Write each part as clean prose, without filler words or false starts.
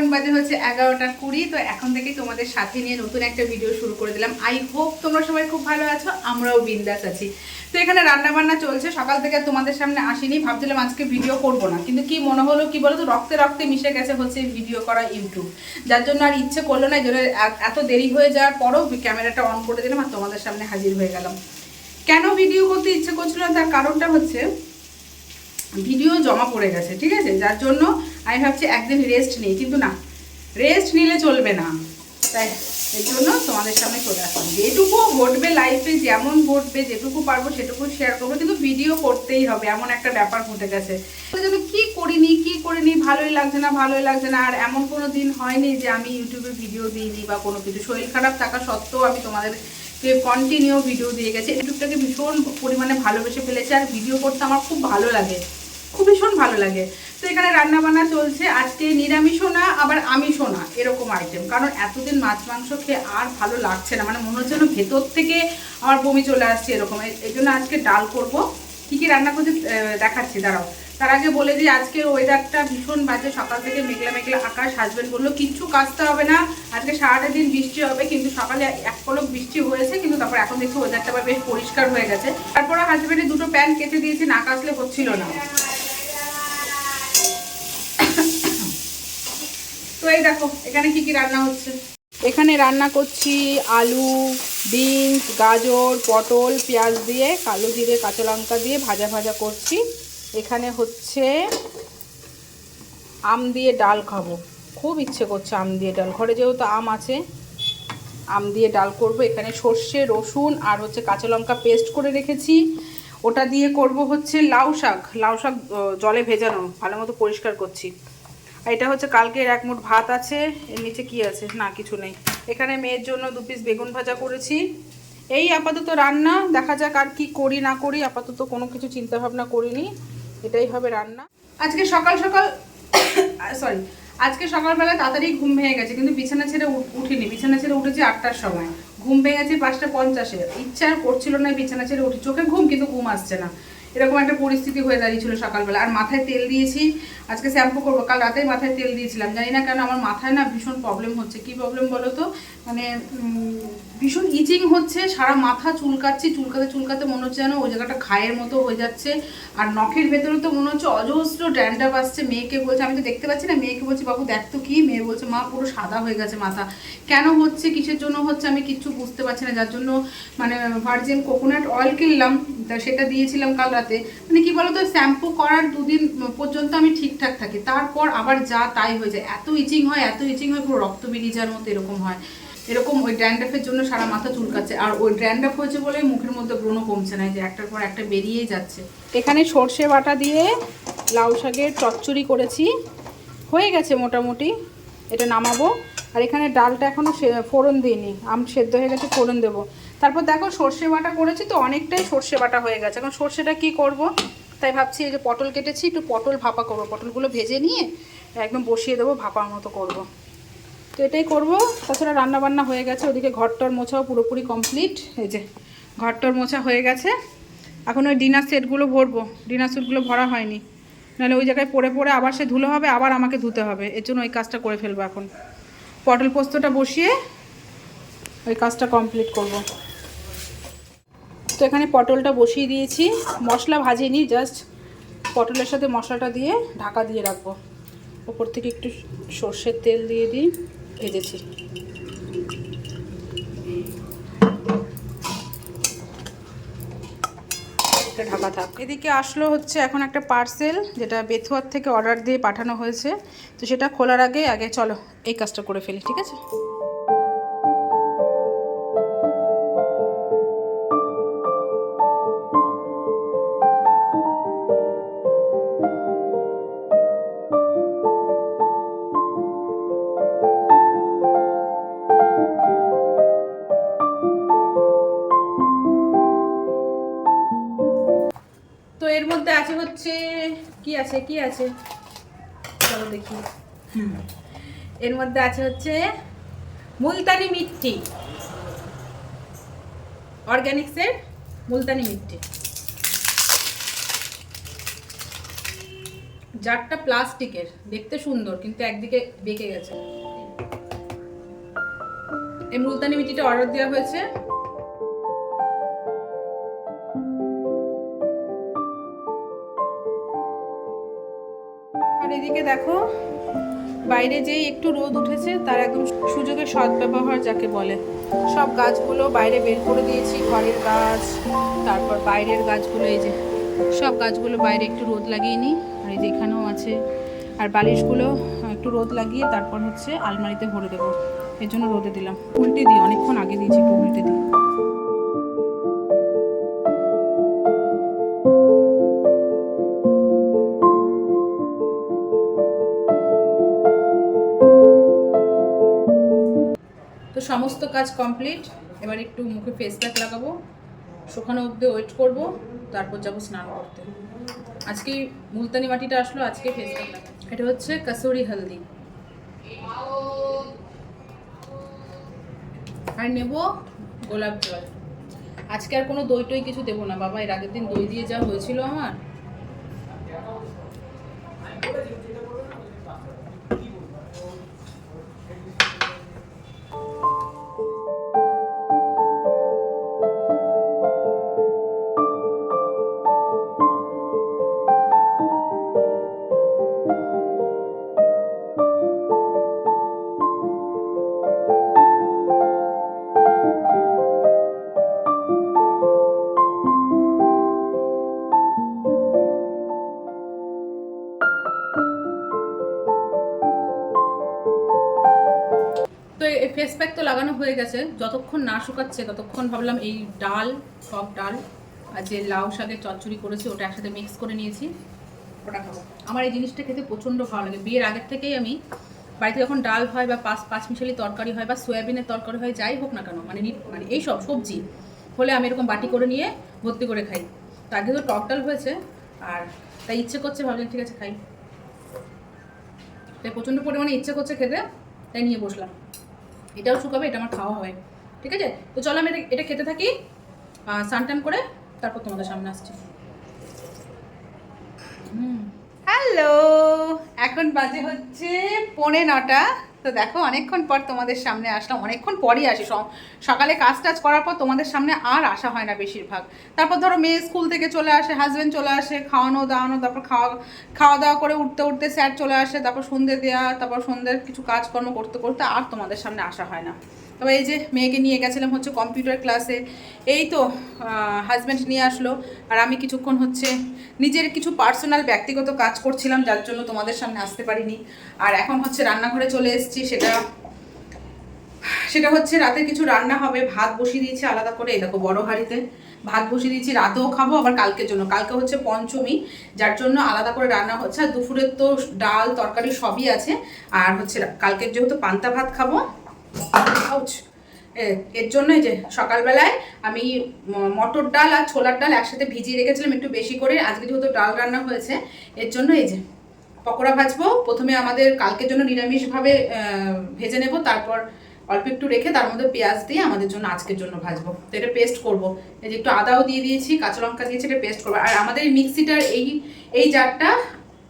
এখন বাজে হচ্ছে 11:20। তো এখন থেকেই তোমাদের সাথে নিয়ে নতুন একটা ভিডিও শুরু করে দিলাম। আই হোপ তোমরা সবাই খুব ভালো আছো, আমরাও বিন্দাস আছি। তো এখানে রান্না বান্না চলছে, সকাল থেকে তোমাদের সামনে আসিনি, ভাবছিলাম আজকে ভিডিও করব না, কিন্তু কি মনে হলো কি বলো তো, রক্তে রক্তে মিশে গেছে হচ্ছে ভিডিও করা ইউটিউব, যার জন্য আর ইচ্ছে করলো না। এত দেরি হয়ে যাওয়ার পরও ক্যামেরাটা অন করে দিলাম আর তোমাদের সামনে হাজির হয়ে গেলাম। কেন ভিডিও করতে ইচ্ছে করছিল না, তার কারণটা হচ্ছে ভিডিও জমা পড়ে গেছে, ঠিক আছে, যার জন্য আমি ভাবছি একদিন রেস্ট নিই, কিন্তু না, রেস্ট নিলে চলবে না। তাই এর জন্য তোমাদের সামনে চলে আসলাম। যেটুকু ঘটবে লাইফে, যেমন ঘটবে, যেটুকু পারবো সেটুকু শেয়ার করবো, কিন্তু ভিডিও করতেই হবে, এমন একটা ব্যাপার ঘটে গেছে। যেন কি করিনি ভালোই লাগছে না। আর এমন কোনো দিন হয়নি যে আমি ইউটিউবে ভিডিও দিইনি বা কোনো কিছু। শরীর খারাপ থাকা সত্ত্বেও আমি তোমাদের কন্টিনিউ ভিডিও দিয়ে গেছি। ইউটিউবটাকে ভীষণ পরিমাণে ভালোবেসে ফেলেছে, আর ভিডিও করতে আমার খুব ভালো লাগে, ভীষণ ভালো লাগে। তো এখানে রান্না বান্না চলছে, আজকে নিরামিষও না আবার আমিষও না, এরকম আইটেম। কারণ এতদিন মাছ মাংস খেয়ে আর ভালো লাগছে না, মানে মনে হচ্ছে যেন ভেতর থেকে আমার বমি চলে আসছে এরকম। এই জন্য আজকে ডাল করব। কী কী রান্না করতে দেখাচ্ছি, দাঁড়াও। তার আগে বলে দিই, আজকের ওয়েদারটা ভীষণ বাজে, সকাল থেকে মেঘলা মেঘলা আকাশ। হাজবেন্ড বললো কিচ্ছু কাচতে হবে না, আজকে সারাটা দিন বৃষ্টি হবে, কিন্তু সকালে এক পলক বৃষ্টি হয়েছে, কিন্তু তারপর এখন দেখছি ওয়েদারটা আবার বেশ পরিষ্কার হয়ে গেছে। তারপরে হাজবেন্ডের দুটো প্যান্ট কেটে দিয়েছি, না কাচলে হচ্ছিল না। তো এই দেখো এখানে কি কি রান্না হচ্ছে। এখানে রান্না করছি আলু, বিনস, গাজর, পটল, পেঁয়াজ দিয়ে, কালো জিরে, কাঁচা লঙ্কা দিয়ে ভাজা ভাজা করছি। এখানে হচ্ছে আম দিয়ে ডাল খাবো, খুব ইচ্ছে করছে আম দিয়ে ডাল। ঘরে যেহেতু আম আছে, আম দিয়ে ডাল করব। এখানে সর্ষে, রসুন আর হচ্ছে কাঁচা লঙ্কা পেস্ট করে রেখেছি, ওটা দিয়ে করব হচ্ছে লাউ শাক জলে ভেজানো, ভালো মতো পরিষ্কার করছি। আর এটা হচ্ছে কালকের এক মুঠ ভাত আছে। এর নিচে কি আছে, না কিছু নেই। এখানে মেয়ের জন্য 2 পিস বেগুন ভাজা করেছি। এই আপাতত রান্না, দেখা যাক আর কি করি না করি। আপাতত কোনো কিছু চিন্তা ভাবনা করিনি, এটাই হবে রান্না। আজকে সকালবেলা তাড়াতাড়ি ঘুম ভেঙে গেছে, কিন্তু বিছানা ছেড়ে উঠিনি। বিছানা ছেড়ে উঠেছি 8টার সময়, ঘুম ভেঙেছে 5:50। ইচ্ছা আর করছিল না বিছানা ছেড়ে উঠি, চোখে ঘুম কিন্তু ঘুম আসছে না, এরকম একটা পরিস্থিতি হয়ে দাঁড়িয়েছিল সকালবেলা। আর মাথায় তেল দিয়েছি, আজকে শ্যাম্পু করবো। কাল রাতেই মাথায় তেল দিয়েছিলাম, জানি না কেন আমার মাথায় না ভীষণ প্রবলেম হচ্ছে। কি প্রবলেম বলো তো, মানে ভীষণ ইচিং হচ্ছে, সারা মাথা চুলকাচ্ছি, চুলকাতে মনে হচ্ছে যেন ওই জায়গাটা ঘায়ের মতো হয়ে যাচ্ছে। আর নখের ভেতরে তো মনে হচ্ছে অজস্র ড্যান্ড্রাফ আসছে। মেয়েকে বলছে, আমি তো দেখতে পাচ্ছি না, মেয়েকে বলছি বাবু দেখ তো কি। মেয়ে বলছে মা পুরো সাদা হয়ে গেছে মাথা। কেন হচ্ছে, কিসের জন্য হচ্ছে আমি কিচ্ছু বুঝতে পারছি না, যার জন্য মানে ভার্জিন কোকোনাট অয়েল কিনলাম, তা সেটা দিয়েছিলাম কাল রাতে। মানে কি বলতো, শ্যাম্পু করার 2 দিন পর্যন্ত আমি ঠিকঠাক থাকি, তারপর আবার যা তাই হয়ে যায়। এত ইচিং হয় পুরো রক্ত বেরিয়ে যাওয়ার মতো এরকম হয়। এরকম ওই ড্যান্ড্রাফের জন্য সারা মাথা চুলকাচ্ছে। আর ওই ড্যান্ড্রাফ হয়েছে বলে মুখের মধ্যে ব্রণও কমছে না, যে একটার পর একটা বেরিয়েই যাচ্ছে। এখানে সর্ষে বাটা দিয়ে লাউ শাকের চচ্চড়ি করেছি, হয়ে গেছে মোটামুটি, এটা নামাবো। আর এখানে ডালটা এখনও ফোড়ন দিইনি, আম সেদ্ধ হয়ে গেছে, ফোড়ন দেবো। তারপর দেখো সর্ষে বাটা করেছি তো, অনেকটাই সর্ষে বাটা হয়ে গেছে। এখন সর্ষেটা কি করব, তাই ভাবছি এই যে পটল কেটেছি, একটু পটল ভাপা করবো, পটলগুলো ভেজে নিয়ে একদম বসিয়ে দেবো, ভাপার মতো করব। তো এটাই করব। তাছাড়া রান্নাবান্না হয়ে গেছে, ওদিকে ঘরটর মোছাও পুরোপুরি কমপ্লিট। এই যে ঘরটর মোছা হয়ে গেছে, এখন ওই ডিনার সেটগুলো ভরবো, ডিনার সেটগুলো ভরা হয়নি, নাহলে ওই জায়গায় পড়ে আবার সে ধুলো হবে, আবার আমাকে ধুতে হবে। এর জন্য ওই কাজটা করে ফেলবো এখন। পটল পোস্তটা বসিয়ে ওই কাজটা কমপ্লিট করব। তো এখানে পটলটা বসিয়ে দিয়েছি, মশলা ভাজিনি, জাস্ট পটলের সাথে মশলাটা দিয়ে ঢাকা দিয়ে রাখবো। ওপর থেকে একটু সর্ষের তেল দিয়ে দিই, ভেজেছি। ঢাকা থাক। এদিকে আসলো হচ্ছে এখন একটা পার্সেল, যেটা বেথুয়ার থেকে অর্ডার দিয়ে পাঠানো হয়েছে। তো সেটা খোলার আগে চলো এই কাজটা করে ফেলি, ঠিক আছে। তো এর মধ্যে আছে হচ্ছে কি আছে চলো দেখি। এর মধ্যে আছে হচ্ছে মুলতানি মিট্টি, অর্গানিক্সের মুলতানি মিট্টি। জারটা প্লাস্টিকের, দেখতে সুন্দর কিন্তু একদিকে বেঁকে গেছে। এই মুলতানি মিটিটা অর্ডার দেওয়া হয়েছে। আর এদিকে দেখো বাইরে যেই একটু রোদ উঠেছে তার একদম সুযোগের সদ্ব্যবহার যাকে বলে, সব গাছগুলো বাইরে বের করে দিয়েছি, ঘরের গাছ, তারপর বাইরের গাছগুলো, এই যে সব গাছগুলো বাইরে একটু রোদ লাগিয়ে নিই। আর এই যে এখানেও আছে। আর বালিশগুলো একটু রোদ লাগিয়ে তারপর হচ্ছে আলমারিতে ভরে দেবো, এর জন্য রোদে দিলাম। উল্টে দিই, অনেকক্ষণ আগে দিয়েছি, একটু উল্টে দিই। তো সমস্ত কাজ কমপ্লিট। এবার একটু মুখে ফেস প্যাক লাগাবো, শুকানো অবধি ওয়েট করব, তারপর যাবো স্নান করতে। আজকে মুলতানি মাটিটা আসলো, আজকে ফেস প্যাক লাগাবো। এটা হচ্ছে কাসুরি হলদি। আর নেব গোলাপ জল। আজকে আর কোনো দই টই কিছু দেবো না বাবা, এর আগের দিন দই দিয়ে যা হয়েছিল আমার। তো এই ফেস প্যাক তো লাগানো হয়ে গেছে, যতক্ষণ না শুকাচ্ছে ততক্ষণ ভাবলাম এই ডাল, সব ডাল আর যে লাউ শাকের চচ্চড়ি করেছি ওটা একসাথে মিক্স করে নিয়েছি, ওটা খাবো। আমার এই জিনিসটা খেতে প্রচণ্ড ভালো লাগে। বিয়ের আগের থেকেই আমি বাড়িতে যখন ডাল হয় বা পাঁচ মিশালি তরকারি হয় বা সয়াবিনের তরকারি হয়, যাই হোক না কেন, মানে এই সব সবজি হলে আমি এরকম বাটি করে নিয়ে ভর্তি করে খাই। তো আগে তো টক ডাল হয়েছে, আর তাই ইচ্ছে করছে, ভাবলেন ঠিক আছে খাই, তাই প্রচণ্ড পরিমাণে ইচ্ছে করছে খেতে, তাই নিয়ে বসলাম। এটাও শুকাবে, এটা আমার খাওয়া হয়, ঠিক আছে। তো চলো আমি এটা খেতে থাকি, স্নান করে তারপর তোমাদের সামনে আসছি। হ্যালো, এখন বাজে হচ্ছে 8:45। তো দেখো অনেকক্ষণ পর তোমাদের সামনে আসলাম, অনেকক্ষণ পরই আসি। সকালে কাজ টাজ করার পর তোমাদের সামনে আর আসা হয় না বেশিরভাগ। তারপর ধরো মেয়ে স্কুল থেকে চলে আসে, হাজব্যান্ড চলে আসে, খাওয়ানো দাওয়ানো, তারপর খাওয়া দাওয়া করে উঠতে উঠতে স্যার চলে আসে, তারপর সন্ধ্যে দেওয়া, তারপর সন্ধ্যের কিছু কাজকর্ম করতে করতে আর তোমাদের সামনে আসা হয় না। তবে এই যে মেয়েকে নিয়ে গেছিলাম হচ্ছে কম্পিউটার ক্লাসে, এই তো হাজব্যান্ড নিয়ে আসলো, আর আমি কিছুক্ষণ হচ্ছে নিজের কিছু পার্সোনাল ব্যক্তিগত কাজ করছিলাম, যার জন্য তোমাদের সামনে আসতে পারিনি। আর এখন হচ্ছে রান্নাঘরে চলে এসেছি, সেটা হচ্ছে রাতে কিছু রান্না হবে। ভাত বসিয়ে দিয়েছি আলাদা করে, এই দেখো বড় হাঁড়িতে ভাত বসিয়ে দিয়েছি, রাতেও খাবো আবার কালকের জন্য। কালকে হচ্ছে পঞ্চমী, যার জন্য আলাদা করে রান্না হচ্ছে। আর দুপুরের তো ডাল তরকারি সবই আছে। আর হচ্ছে কালকের যেহেতু পান্তা ভাত খাবো, এর জন্যই যে সকালবেলায় আমি মটর ডাল আর ছোলার ডাল একসাথে ভিজিয়ে রেখেছিলাম একটু বেশি করে। আজকে যেহেতু ডাল রান্না হয়েছে, এর জন্য এই যে পকোড়া ভাজবো। প্রথমে আমাদের কালকের জন্য নিরামিষভাবে ভেজে নেব, তারপর অল্প একটু রেখে তার মধ্যে পেঁয়াজ দিয়ে আমাদের জন্য আজকের জন্য ভাজবো। তো এটা পেস্ট করবো, এই যে একটু আদাও দিয়ে দিয়েছি, কাঁচা লঙ্কা দিয়েছি, এটা পেস্ট করবো। আর আমাদের এই মিক্সিটার এই জারটা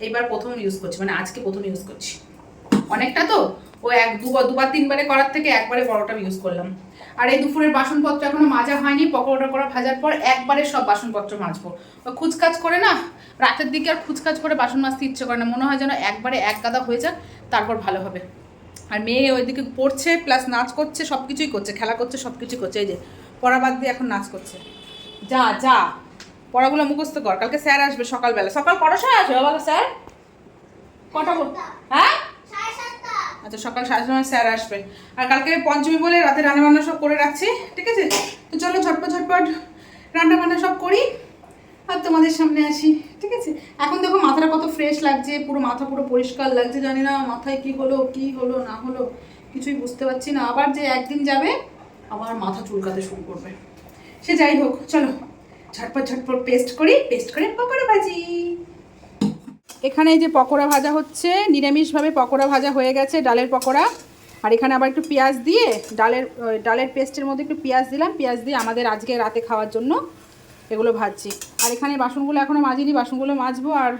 এইবার প্রথম ইউজ করছি, মানে আজকে প্রথম ইউজ করছি। অনেকটা তো ও দুবার তিনবারে করার থেকে একবারে বড়টা ইউজ করলাম। আর এই দুপুরের বাসনপত্র এখনো মাজা হয়নি, পকোড়া করা ভাজার পর একবারে সব বাসনপত্র মাজবো। খুচকাজ করে না, রাতের দিকে আর খুচকাজ করে বাসন মাজতে ইচ্ছে করে না, মনে হয় যেন একবারে এক গাদা হয়ে যাক, তারপর ভালো হবে। আর মেয়ে ওইদিকে পড়ছে প্লাস নাচ করছে, সব কিছুই করছে, খেলা করছে, সব কিছুই করছে। এই যে পড়া বাদ দিয়ে এখন নাচ করছে। যা যা পড়াগুলো মুখস্থ কর, কালকে স্যার আসবে সকালবেলা। সকাল কটার সময় আসবে বাবা স্যার? কটা বল? হ্যাঁ আচ্ছা, সকাল 7:30 স্যার আসবে। আর কালকে পঞ্চমী বলে রাতে রান্নাবান্না সব করে রাখছি, ঠিক আছে। তো চলো ঝটপট রান্নাবান্না সব করি আর তোমাদের সামনে আসি, ঠিক আছে। এখন দেখো মাথাটা কত ফ্রেশ লাগছে, পুরো মাথা পুরো পরিষ্কার লাগছে। জানি না মাথায় কি হলো না হলো কিছুই বুঝতে পারছি না। আবার যে একদিন যাবে আবার মাথা চুলকাতে শুরু করবে। সে যাই হোক, চলো ঝটপট পেস্ট করে পকোড়া ভাজি। এখানে এই যে পকোড়া ভাজা হচ্ছে, নিরামিষভাবে পকোড়া ভাজা হয়ে গেছে, ডালের পকোড়া। আর এখানে আবার একটু পেঁয়াজ দিয়ে ডালের পেস্টের মধ্যে একটু পেঁয়াজ দিলাম, পেঁয়াজ দিয়ে আমাদের আজকে রাতে খাওয়ার জন্য এগুলো ভাজছি। আর এখানে বাসনগুলো এখনও মাজিনি, বাসনগুলো মাজবো। আর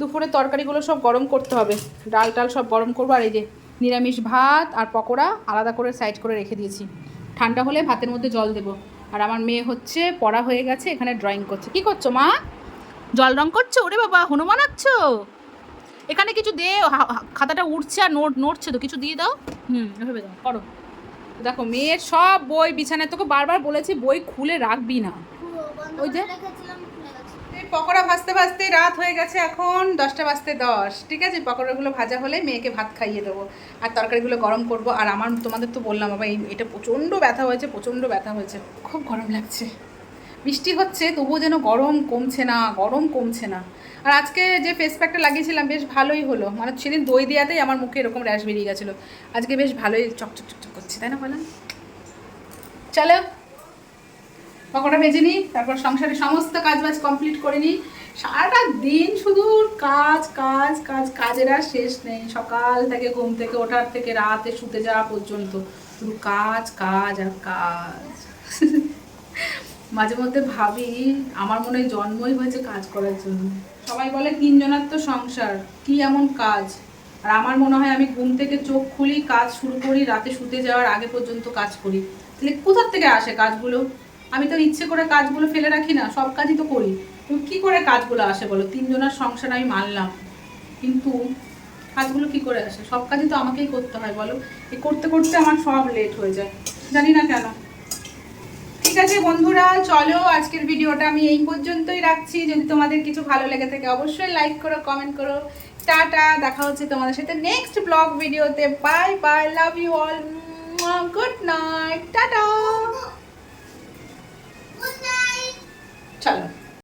দুপুরে তরকারিগুলো সব গরম করতে হবে, ডাল টাল সব গরম করবো। আর এই যে নিরামিষ ভাত আর পকোড়া আলাদা করে সাইড করে রেখে দিয়েছি, ঠান্ডা হলে ভাতের মধ্যে জল দেবো। আর আমার মেয়ে হচ্ছে পড়া হয়ে গেছে, এখানে ড্রয়িং করছে। কি করছো মা? জল রং করছো? ওরে বাবা, হনুমান আঁকছো? এখানে কিছু দে, খাতাটা উঠছে আর নড়ছে তো, কিছু দিয়ে দাও। এভাবে দাও, করো। দেখো মেয়ের সব বই বিছানায়, তোকে বারবার বলেছি বই খুলে রাখবি না। ওই যে এই পকোড়া ভাজতে ভাজতে রাত হয়ে গেছে, এখন 10টা বাজতে 10। ঠিক আছে, পকোড়াগুলো ভাজা হলে মেয়েকে ভাত খাইয়ে দেবো আর তরকারিগুলো গরম করব। আর আমার তোমাদের তো বললাম বাবা, এটা প্রচণ্ড ব্যথা হয়েছে, প্রচণ্ড ব্যথা হয়েছে, খুব গরম লাগছে। বৃষ্টি হচ্ছে তবুও যেন গরম কমছে না, গরম কমছে না। আর আজকে যে ফেস প্যাকটা লাগিয়েছিলাম বেশ ভালোই হলো, মানে সেদিন দই দেওয়াতেই আমার মুখে এরকম র্যাশ বেরিয়ে গেছিলো, আজকে বেশ ভালোই চকচক চকচক করছে, তাই না বলেন? চলো পকোড়া ভেজে নিই, তারপর সংসারে সমস্ত কাজবাজ কমপ্লিট করে নিই। সারাটা দিন শুধু কাজ কাজ কাজ, কাজের আর শেষ নেই। সকাল থেকে ঘুম থেকে ওঠার থেকে রাতে শুতে যাওয়া পর্যন্ত শুধু কাজ কাজ আর কাজ। মাঝে মধ্যে ভাবি আমার মনে হয় জন্মই হয়েছে কাজ করার জন্য। সবাই বলে 3 জনের তো সংসার, কি এমন কাজ। আর আমার মনে হয় আমি ঘুম থেকে চোখ খুলি, কাজ শুরু করি, রাতে শুতে যাওয়ার আগে পর্যন্ত কাজ করি। তাহলে কোথার থেকে আসে কাজগুলো? আমি তো ইচ্ছে করে কাজগুলো ফেলে রাখি না, সব কাজই তো করি। তুমি কী করে কাজগুলো আসে বলো? 3 জনের সংসার আমি মানলাম, কিন্তু কাজগুলো কি করে আসে? সব কাজই তো আমাকেই করতে হয় বলো। এই করতে করতে আমার সব লেট হয়ে যায়, জানি না কেন। ঠিক আছে বন্ধুরা, চলো আজকের ভিডিওটা আমি এই পর্যন্তই রাখছি। যদি তোমাদের কিছু ভালো লেগে থাকে অবশ্যই লাইক করো, কমেন্ট করো। টাটা, দেখা হচ্ছে তোমাদের সাথে নেক্সট ব্লগ ভিডিওতে। Bye bye, love you all, good night, tata. চলো।